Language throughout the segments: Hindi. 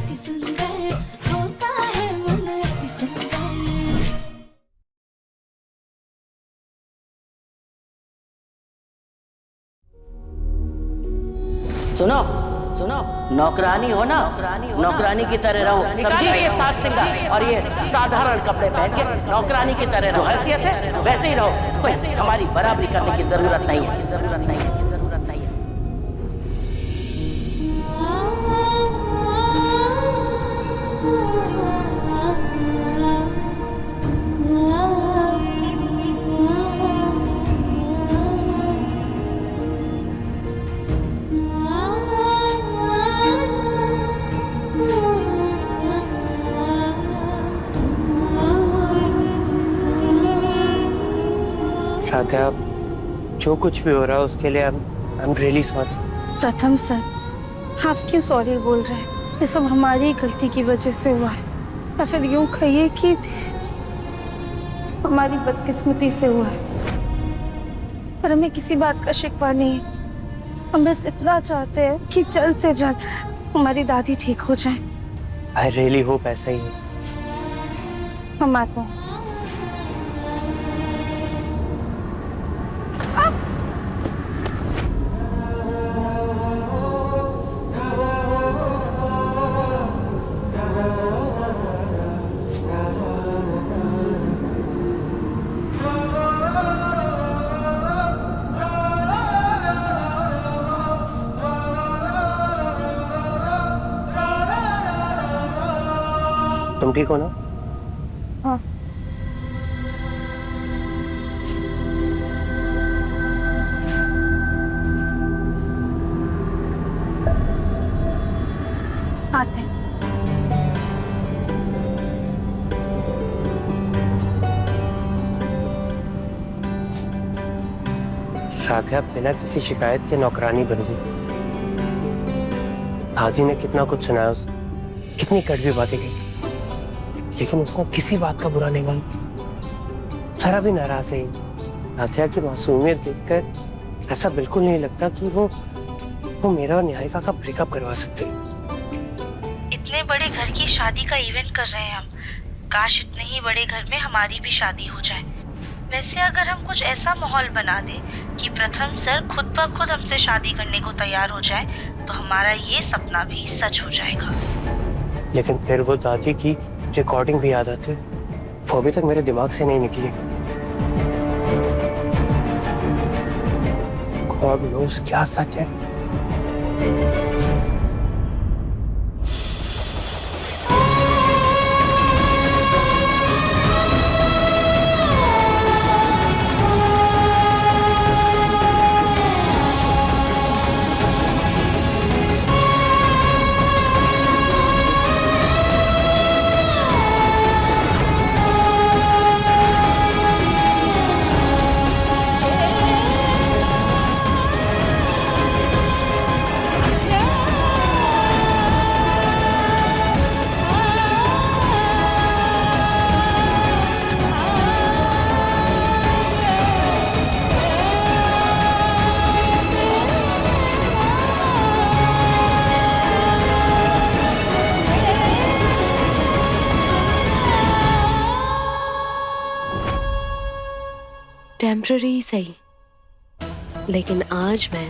अति सुंदर होता है मन अति सुंदर। सुनो सुनो, नौकरानी हो ना, नौकरानी की तरह रहो। समझी? ये सात सिंगार और ये साधारण कपड़े पहन के नौकरानी की तरह जो हैसियत है वैसे ही रहो। कोई हमारी बराबरी करने की जरूरत नहीं है, जरूरत नहीं है, जरूरत नहीं है। राधा, जो कुछ भी हो रहा है उसके लिए आई एम रियली सॉरी। प्रथम सर, आप क्यों सॉरी बोल रहे हैं? ये सब हमारी गलती की वजह से हुआ है, या फिर यूं कहिए कि हमारी बदकिस्मती से हुआ है। पर हमें किसी बात का शिकवा नहीं है। हम बस इतना चाहते हैं कि जल्द से जल्द हमारी दादी ठीक हो जाए। आई रियली होप ऐसा ही है। हम आते हैं। तुम ठीक हो ना? हाँ। आते हैं। राधा बिना किसी शिकायत के नौकरानी बन गई। हाजी ने कितना कुछ सुनाया उसे, कितनी कड़वी बातें की, लेकिन उसने किसी बात का बुरा नहीं माना। जरा भी नाराज नहीं। राधा की मासूमियत देखकर ऐसा बिल्कुल नहीं लगता कि वो मेरा और निहारिका का ब्रेकअप करवा सकते। इतने बड़े घर की शादी का इवेंट कर रहे हैं हम। काश इतने ही बड़े घर में हमारी भी शादी हो जाए। वैसे अगर हम कुछ ऐसा माहौल बना दे कि प्रथम सर खुद ब खुद हमसे शादी करने को तैयार हो जाए, तो हमारा ये सपना भी सच हो जाएगा। लेकिन फिर वो दादी की रिकॉर्डिंग भी याद आती, वो अभी तक मेरे दिमाग से नहीं निकली। गॉड नोस क्या सच है। टेम्पररी सही, लेकिन आज मैं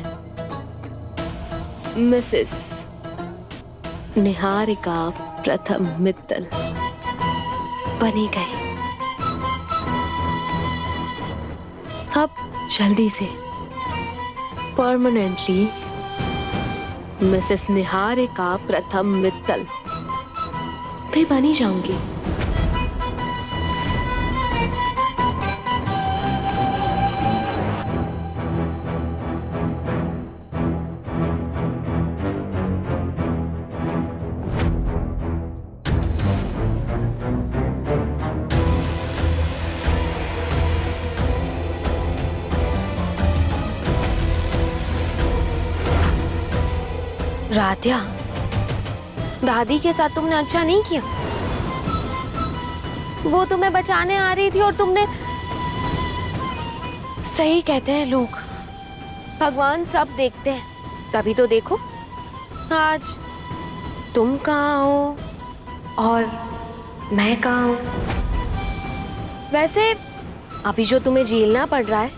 मिसेस निहारिका प्रथम मित्तल बनी गई। अब जल्दी से परमानेंटली मिसेस निहारिका प्रथम मित्तल भी बनी जाऊंगी। राध्या, दादी के साथ तुमने अच्छा नहीं किया। वो तुम्हें बचाने आ रही थी और तुमने। सही कहते हैं लोग, भगवान सब देखते हैं। तभी तो देखो आज तुम कहाँ हो और मैं कहाँ हूँ? वैसे अभी जो तुम्हें झेलना पड़ रहा है,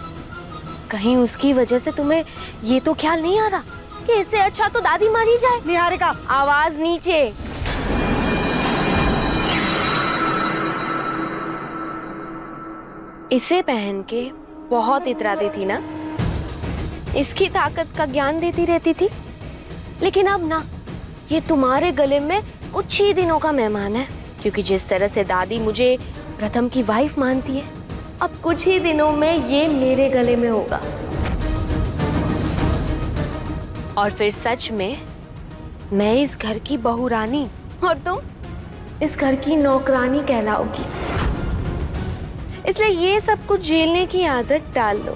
कहीं उसकी वजह से तुम्हें ये तो ख्याल नहीं आ रहा कि इससे अच्छा तो दादी मारी जाए? निहारिका, आवाज नीचे। इसे पहन के बहुत इतराती थी ना, इसकी ताकत का ज्ञान देती रहती थी, लेकिन अब ना, ये तुम्हारे गले में कुछ ही दिनों का मेहमान है, क्योंकि जिस तरह से दादी मुझे प्रथम की वाइफ मानती है, अब कुछ ही दिनों में ये मेरे गले में होगा। और फिर सच में मैं इस घर की बहू रानी और तुम इस घर की नौकरानी कहलाओगी। इसलिए ये सब कुछ झेलने की आदत डाल लो।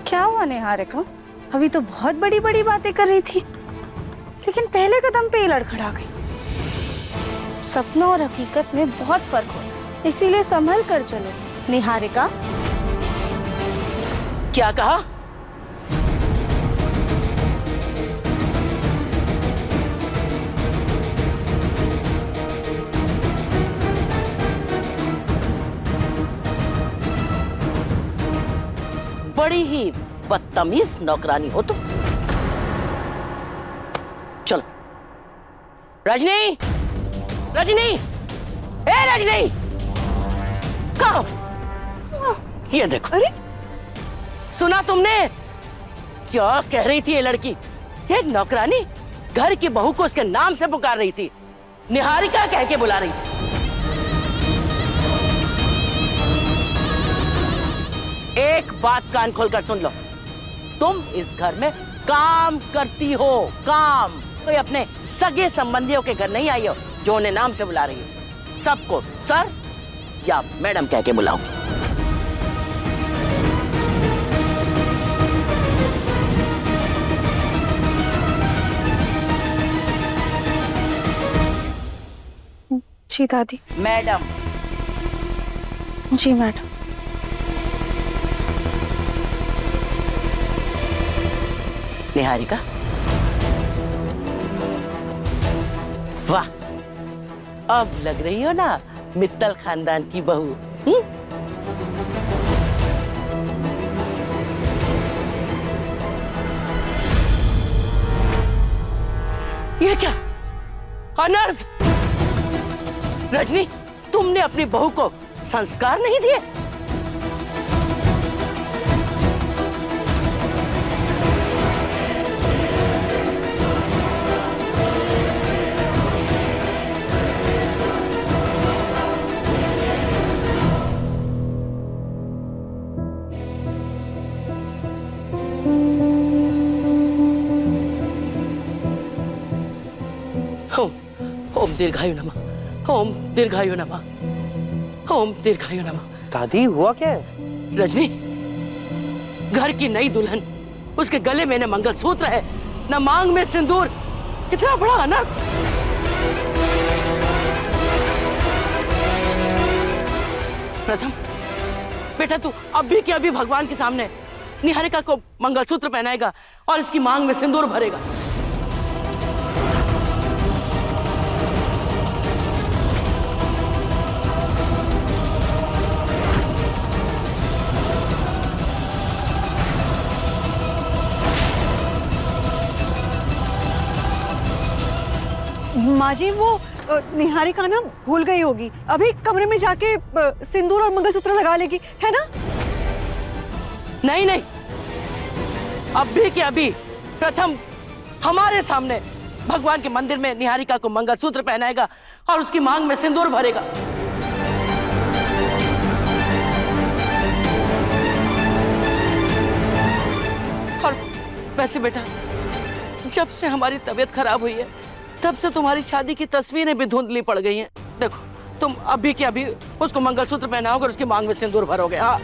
क्या हुआ निहारिका? अभी तो बहुत बड़ी बड़ी बातें कर रही थी, लेकिन पहले कदम पे ही लड़खड़ा गई। सपनों और हकीकत में बहुत फर्क होता है, इसीलिए संभल कर चलो। निहारिका, क्या कहा? बड़ी ही बदतमीज नौकरानी हो तुम। चलो रजनी, रजनी, ए रजनी, कहाँ? ये देखो। अरे सुना तुमने क्या कह रही थी ये लड़की? ये नौकरानी घर की बहू को उसके नाम से पुकार रही थी, निहारिका कह के बुला रही थी। एक बात कान खोलकर सुन लो, तुम इस घर में काम करती हो, काम। कोई अपने सगे संबंधियों के घर नहीं आई हो जो उन्हें नाम से बुला रही हो। सबको सर या मैडम कह के बुलाऊंगी। जी दादी। मैडम। जी मैडम। निहारिका, वाह, अब लग रही हो ना मित्तल खानदान की बहू। ये क्या अनर्थ! रजनी, तुमने अपनी बहू को संस्कार नहीं दिए? ओम दीर्घायु नमः, ओम दीर्घायु नमः, ओम दीर्घायु नमः। दादी हुआ क्या है? रजनी, घर की नई दुल्हन, उसके गले में न मंगलसूत्र है न मांग में सिंदूर। कितना बड़ा अनर्थ! प्रथम बेटा, तू अभी के अभी भगवान के सामने निहारिका को मंगलसूत्र पहनाएगा और इसकी मांग में सिंदूर भरेगा। माँ जी, वो निहारिका ना भूल गई होगी, अभी कमरे में जाके सिंदूर और मंगलसूत्र लगा लेगी, है ना? नहीं नहीं, अभी के अभी प्रथम हमारे सामने भगवान के मंदिर में निहारिका को मंगलसूत्र पहनाएगा और उसकी मांग में सिंदूर भरेगा। और वैसे बेटा, जब से हमारी तबीयत खराब हुई है तब से तुम्हारी शादी की तस्वीरें भी धुंधली पड़ गई हैं। देखो, तुम अभी के अभी उसको मंगलसूत्र पहनाओगे और उसकी मांग में सिंदूर भरोगे। हाँ,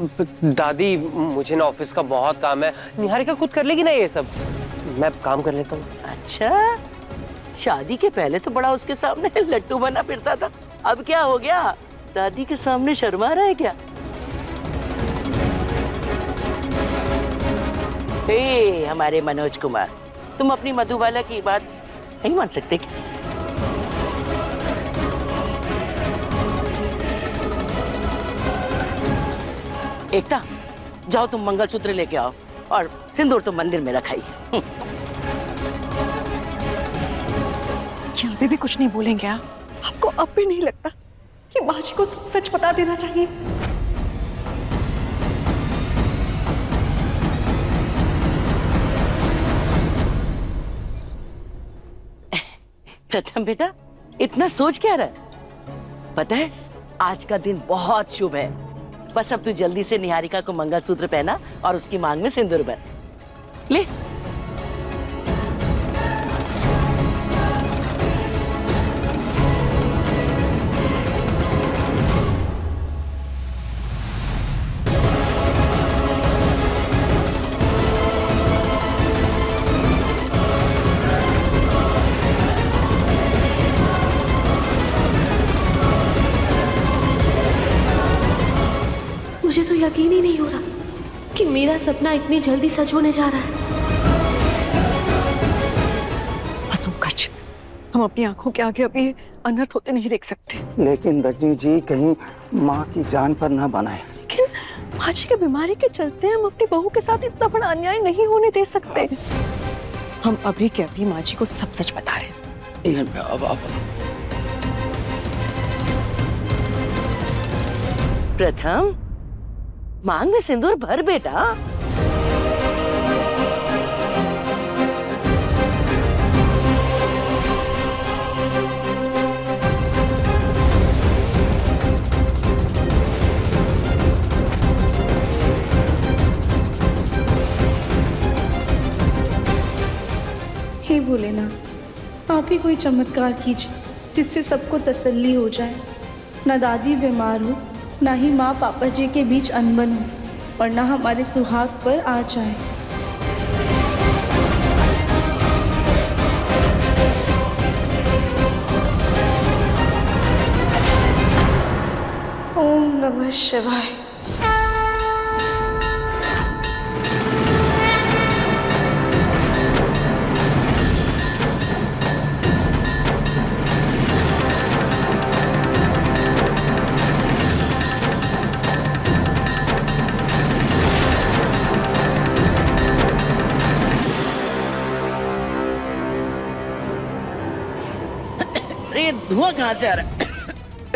दादी मुझे ना ऑफिस का बहुत काम है, निहारिका खुद कर लेगी ना ये सब, मैं काम कर लेता हूँ। अच्छा, शादी के पहले तो बड़ा उसके सामने लट्टू बना फिरता था, अब क्या हो गया? दादी के सामने शर्मा रहा है क्या? हे हमारे मनोज कुमार, तुम अपनी मधुबाला की बात नहीं मान सकते क्या? एकता, जाओ तुम मंगलसूत्र लेके आओ और सिंदूर तुम मंदिर में रखाइए। यहाँ पे भी कुछ नहीं बोलेंगे आप? आपको अब भी नहीं लगता कि माँ जी को सब सच बता देना चाहिए? प्रथम बेटा, इतना सोच क्या रहा है? पता है आज का दिन बहुत शुभ है, बस अब तू जल्दी से निहारिका को मंगलसूत्र पहना और उसकी मांग में सिंदूर भर ले। मुझे तो यकीन ही नहीं हो रहा कि मेरा सपना इतनी जल्दी सच होने जा रहा है। मासूम, हम अपनी आंखों के आगे अभी अनर्थ होते नहीं देख सकते। लेकिन रजनी जी कहीं माँ की जान पर ना बनाए। लेकिन माँ जी की बीमारी के चलते हम अपनी बहू के साथ इतना बड़ा अन्याय नहीं होने दे सकते। हम अभी के अभी माँ जी को सब सच बता रहे हैं। प्रथम, मांग में सिंदूर भर बेटा। हे भोलेनाथ, आप ही कोई चमत्कार कीजिए जिससे सबको तसल्ली हो जाए। ना दादी बीमार हो, ना ही माँ पापा जी के बीच अनबन हो, और ना हमारे सुहाग पर आ जाए। ओम नमः शिवाय। ये धुआं कहाँ से आ रहा है?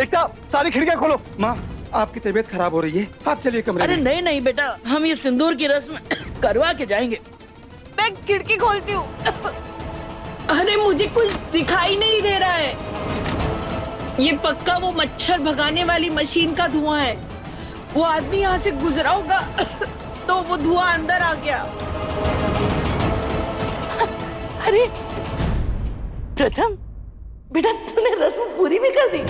एकता, सारी खिड़कियां खोलो। माँ, आपकी तबीयत खराब हो रही है, आप चलिए कमरे अरे में। नहीं नहीं बेटा, हम ये सिंदूर की रस्म करवा के जाएंगे। मैं खिड़की खोलती हूँ। अरे मुझे कुछ दिखाई नहीं दे रहा है। ये पक्का वो मच्छर भगाने वाली मशीन का धुआं है। वो आदमी यहाँ से गुजरा होगा तो वो धुआं अंदर आ गया। अरे प्रथम बेटा, तूने रस्म पूरी भी कर दी।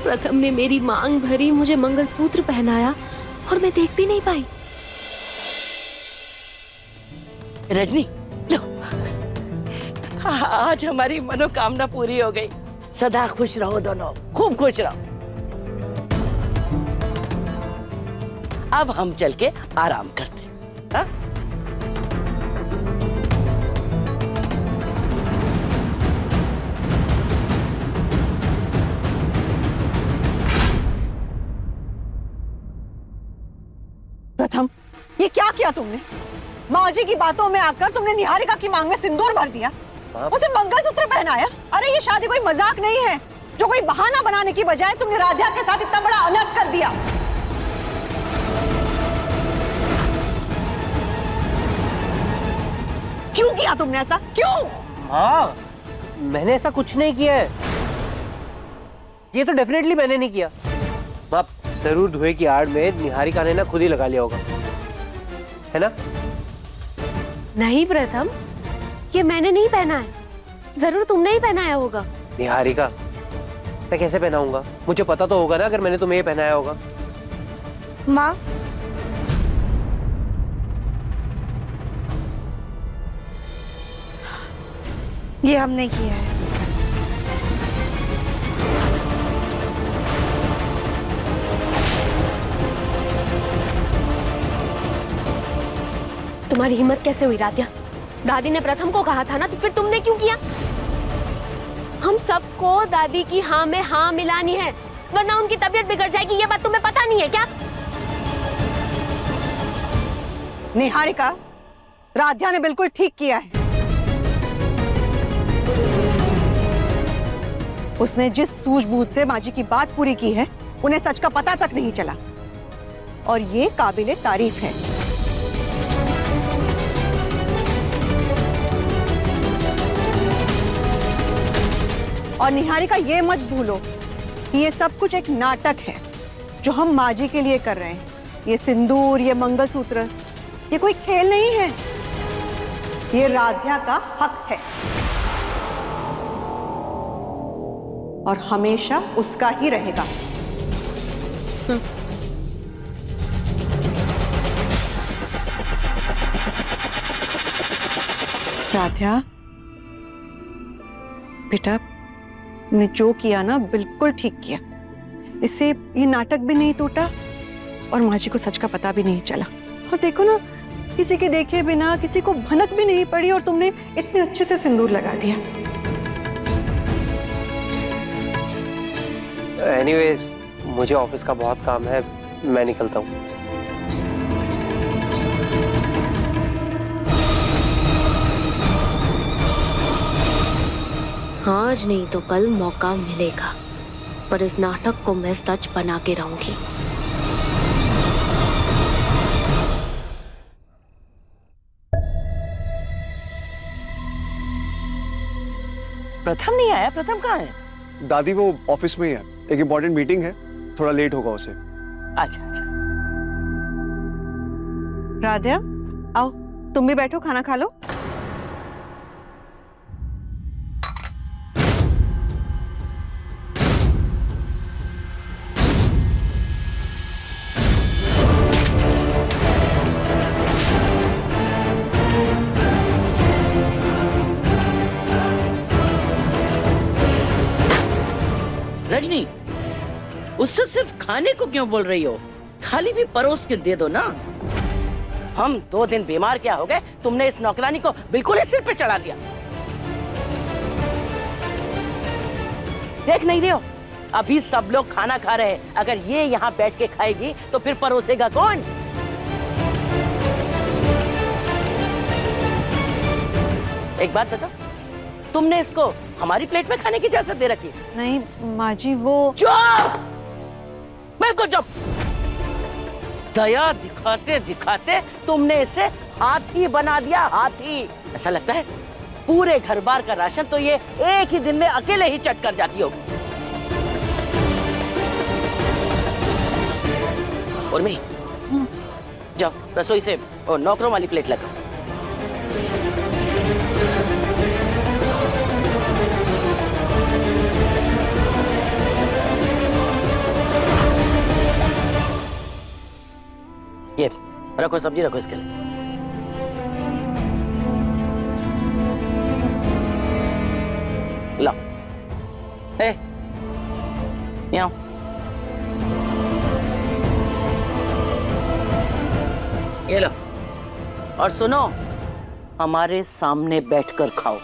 प्रथम ने मेरी मांग भरी, मुझे मंगलसूत्र पहनाया और मैं देख भी नहीं पाई। रजनी, लो, आज हमारी मनोकामना पूरी हो गई। सदा खुश रहो दोनों, खूब खुश रहो। अब हम चल के आराम करते हैं। हाँ? प्रथम, ये क्या किया तुमने? माँ जी की बातों में आकर तुमने निहारिका की मांग में सिंदूर भर दिया, उसे मंगलसूत्र पहनाया। अरे ये शादी कोई मजाक नहीं है जो कोई बहाना बनाने की बजाय तुमने राजा के साथ इतना बड़ा अनर्थ कर दिया। क्यों किया तुमने ऐसा, क्यों? हाँ, मैंने ऐसा कुछ नहीं किया है। ये तो डेफिनेटली मैंने नहीं किया। आप जरूर धुएं की आड़ में निहारिका ने ना खुद ही लगा लिया होगा, है ना? नहीं प्रथम, ये मैंने नहीं पहना है, जरूर तुमने ही पहनाया होगा। निहारिका, मैं कैसे पहनाऊंगा? मुझे पता तो होगा ना अगर मैंने तुम्हें ये पहनाया होगा। माँ, ये हमने किया है। तुम्हारी हिम्मत कैसे हुई राध्या? दादी ने प्रथम को कहा था ना, तो फिर तुमने क्यों किया? हम सबको दादी की हाँ में हाँ मिलानी है, वरना उनकी तबीयत बिगड़ जाएगी। ये बात तुम्हें पता नहीं है क्या? निहारिका, राध्या ने बिल्कुल ठीक किया है। उसने जिस सूझबूझ से माँ जी की बात पूरी की है, उन्हें सच का पता तक नहीं चला, और ये काबिले तारीफ है। और निहारिका, ये मत भूलो कि ये सब कुछ एक नाटक है जो हम माँ जी के लिए कर रहे हैं। ये सिंदूर, ये मंगलसूत्र, ये कोई खेल नहीं है, ये राध्या का हक है और हमेशा उसका ही रहेगा। राध्या बेटा, तुमने जो किया ना बिल्कुल ठीक किया। इससे ये नाटक भी नहीं टूटा और माँ जी को सच का पता भी नहीं चला। और देखो ना, किसी के देखे बिना, किसी को भनक भी नहीं पड़ी और तुमने इतने अच्छे से सिंदूर लगा दिया। एनीवेज, मुझे ऑफिस का बहुत काम है, मैं निकलता हूँ। आज नहीं तो कल मौका मिलेगा, पर इस नाटक को मैं सच बना के रहूंगी। प्रथम नहीं आया? प्रथम कहाँ है? दादी वो ऑफिस में ही है, एक इम्पोर्टेंट मीटिंग है, थोड़ा लेट होगा उसे। अच्छा अच्छा। राध्या, आओ तुम भी बैठो, खाना खा लो। रजनी, उससे सिर्फ खाने को क्यों बोल रही हो? थाली भी परोस के दे दो ना। हम 2 दिन बीमार क्या हो गए, तुमने इस नौकरानी को बिल्कुल ही सिर पे चढ़ा दिया। देख नहीं रहे हो, अभी सब लोग खाना खा रहे हैं। अगर ये यहाँ बैठ के खाएगी तो फिर परोसेगा कौन? एक बात बताओ, तुमने इसको हमारी प्लेट में खाने की इजाजत दे रखी? नहीं माँ जी, वो चुप, बिल्कुल चुप। दया दिखाते दिखाते तुमने इसे हाथी बना दिया, हाथी। ऐसा लगता है पूरे घर बार का राशन तो ये एक ही दिन में अकेले ही चट कर जाती होगी। उर्मी, जाओ रसोई से नौकरों वाली प्लेट लगाओ। ये रखो, सब्जी रखो इसके लिए। लो, यहाँ ये लो। और सुनो, हमारे सामने बैठकर खाओ।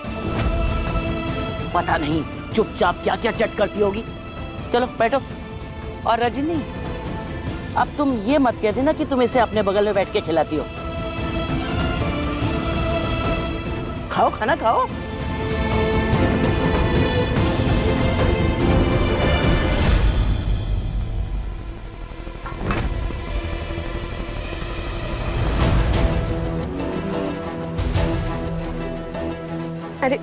पता नहीं चुपचाप क्या क्या चट करती होगी। चलो बैठो। और रजनी, अब तुम ये मत कह देना कि तुम इसे अपने बगल में बैठ के खिलाती हो। खाओ, खाना खाओ। अरे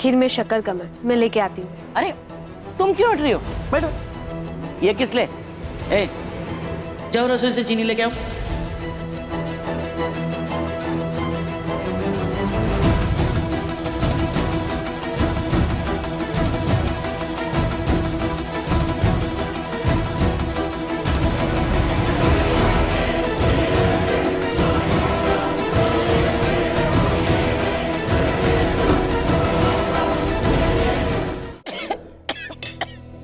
खीर में शक्कर कम है, मैं लेके आती हूँ। अरे तुम क्यों उठ रही हो? बैठो। ये किस ले? ए, जाओ रसोई से चीनी लेके आओ।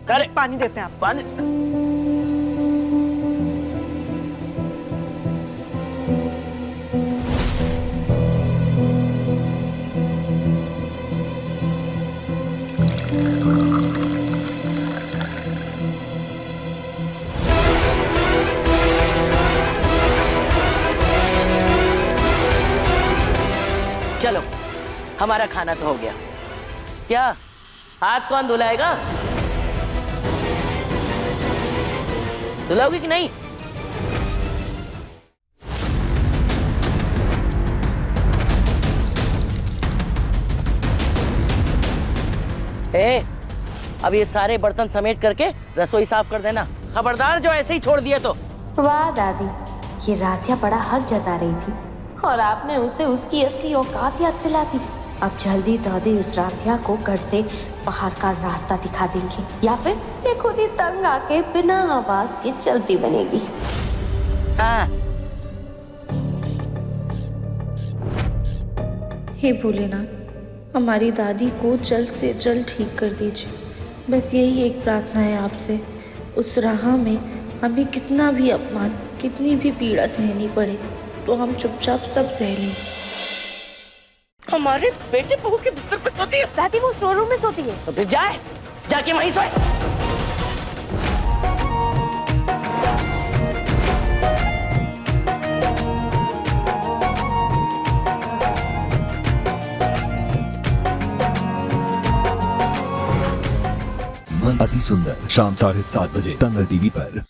अरे पानी देते हैं आप। पानी। चलो हमारा खाना तो हो गया। क्या हाथ कौन धुलाएगा? धुलाओगी कि नहीं? ए, अब ये सारे बर्तन समेट करके रसोई साफ कर देना। खबरदार जो ऐसे ही छोड़ दिया तो। वाह दादी, ये राधिया बड़ा हक जता रही थी और आपने उसे उसकी असली औकात याद दिला दी। अब जल्दी दादी उस राधिया को घर से बाहर का रास्ता दिखा देंगे या फिर ये खुद ही तंग आके बिना आवाज के चलती बनेगी। हाँ। हे भोलेनाथ, हमारी दादी को जल्द से जल्द ठीक कर दीजिए। बस यही एक प्रार्थना है आपसे। उस राह में हमें कितना भी अपमान, कितनी भी पीड़ा सहनी पड़े तो हम चुपचाप सब सह लें। हमारे बेटे बहू के बिस्तर पर सोती है। दादी वो स्टोर रूम में सोती है। तो फिर जाए, जाके वहीं सोए। मन अति सुंदर शाम 7:30 बजे तंगल टीवी पर।